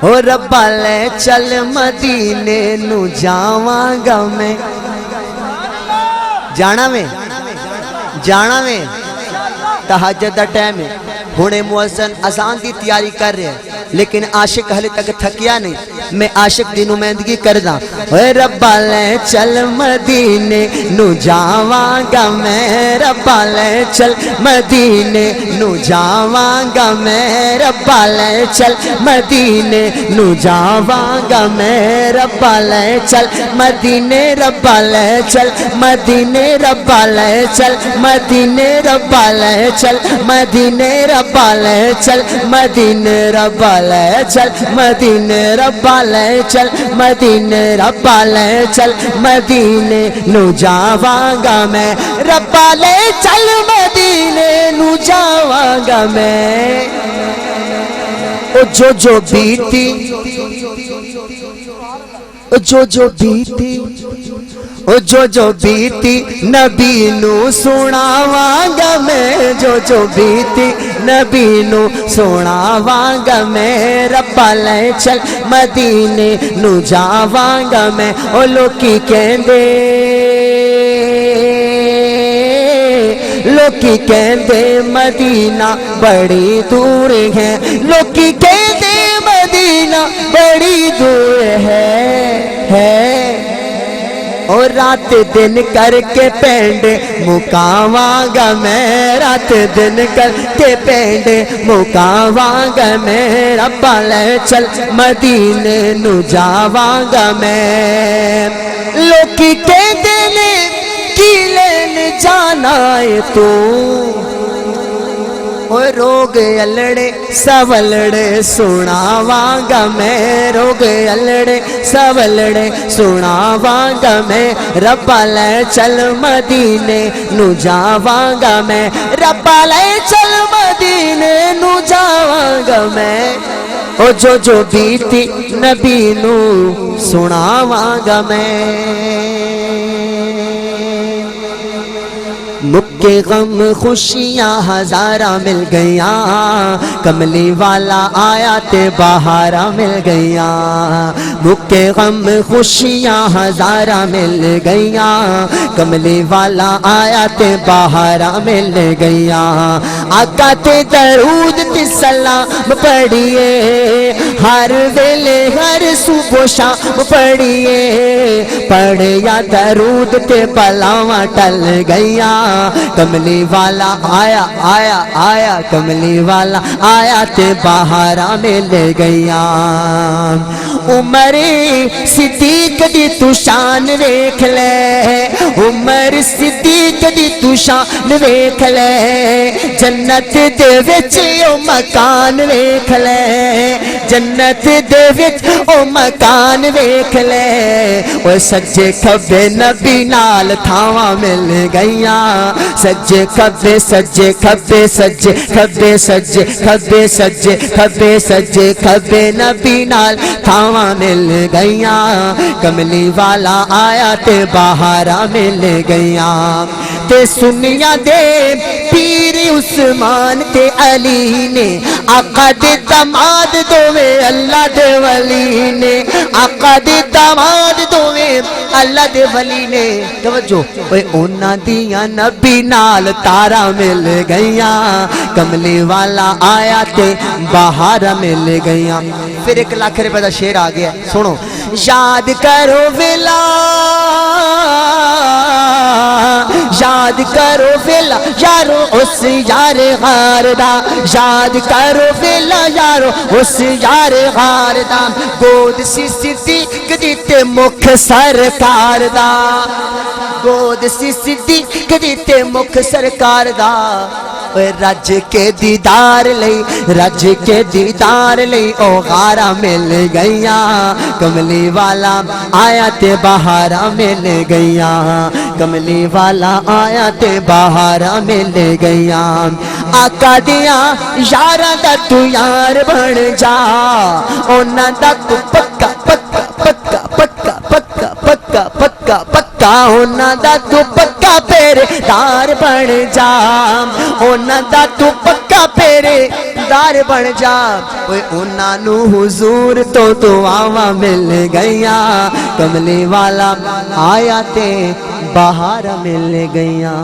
ہو ربا لے چل مدینے نو جاواں گا میں جانا میں تہجد دا ٹائم ہے ہونے مؤذن اذان دی تیاری کر رہے ہیں لیکن عاشق حلے تک تھکیا نہیں میں عاشق دی نمائندگی کردا اے ربا لے چل مدینے نو جاواں گا میں ربا لے چل مدینے نو جاواں گا میں ربا لے چل مدینے نو جاواں گا میں ربا لے چل مدینے ربا لے چل مدینے ربا لے چل مدینے ربا لے چل مدینے ربا لے چل مدینے ربا لے چل مدینے ربا لے چل مدینے ربا لے چل مدینے نو جاواں گا میں ربا لے چل مدینے نو جاواں گا میں او جو بیتی او جو بیتی او جو بیتی نبی نو سناواں گا میں جو بیتی نبی نو سناواں گا میں ربا لے چل مدینے نو جاواں گا میں او لوکی کہندے مدینہ بڑی دور ہے لوکی کہندے مدینہ بڑی دور ہے اور رات دن کر کے پینڈ مکاواں گا میں رات دن کر کے پینڈ مکاواں گا میں ربا لے چل مدینے نو جاواں گا میں لوکی کہندے نے کی لین جانا ہے تو روگ الڑے سولڑے سناواں گا میں روگ الڑے سولڑے سناواں گا میں ربا لے چل مدینے نو جاواں گا میں ربا لے چل مدینے نو جاواں گا میں او جو بیتی نبی نو سناواں گا میں مکے غم خوشیاں ہزارہ مل گئیاں کملی والا آیا تے بہارا مل گئیاں مکے غم خوشیاں ہزارہ مل گئیاں کملی والا آیا تے بہارا مل گئیاں آقا تے درود تے سلام پڑھیے ہر ویلے ہر صبح شام پڑھیے پڑھیا درود تے بلاواں ٹل گئیاں کملی والا آیا آیا آیا کملی والا آیا تے بہارا مل گئیاں عمر صدیق دی تو شان ویکھ لے عمر صدیق دی تو شان ویکھ لے جنت دے وچ او مکان ویکھ لے جنت دے وچ او مکان ویکھ لے او سجے کھبے نبی نال تھاواں مل گئیاں سجے کھبے سجے کھبے سجے کھبے سجے کھبے سجے کھبے سجے کھبے نبی نال تھاواں مل گئیاں کملی والا آیا تے بہارا مل گئیاں تے سنیا دے پیر عثمان تے علی نے آقا دے داماد دوویں اللہ دے ولی نے آقا دے داماد دوویں اللہ دے ولی نے توجہ اوے انہاں دیاں نبی نال تارا مل گئیاں کملی والا آیا تے بہارا مل گئیاں پھر 1 لاکھ روپے دا شعر آ گیا سنو یاد کرو ویلا یاد کرو ویلا یارو اس یار غار دا یاد کرو ویلا یارو اس یار غار دا گود سی صدیق دی تے مکھ سرکار دا گود سی صدیق دی تے مکھ سرکار دا رج کے دیدار لئی رج کے دیدار لئی او غارہ مل گئیاں کملی والا آیا تے بہارا مل گئیاں کملی والا آیا تے بہارا مل گئیاں آقا دیاں یاراں دا تو یار بن جا انہاں دا تو پکا پکا پکا پکا پکا پکا پکا پکا انہاں دا تو پکا پیرے دار بن جا انہاں دا تو پکا پیرے دار بن جا اوے انہاں نو حضور تو دعاواں مل گئیاں کملی والا آیا تے بہار مل گئیاں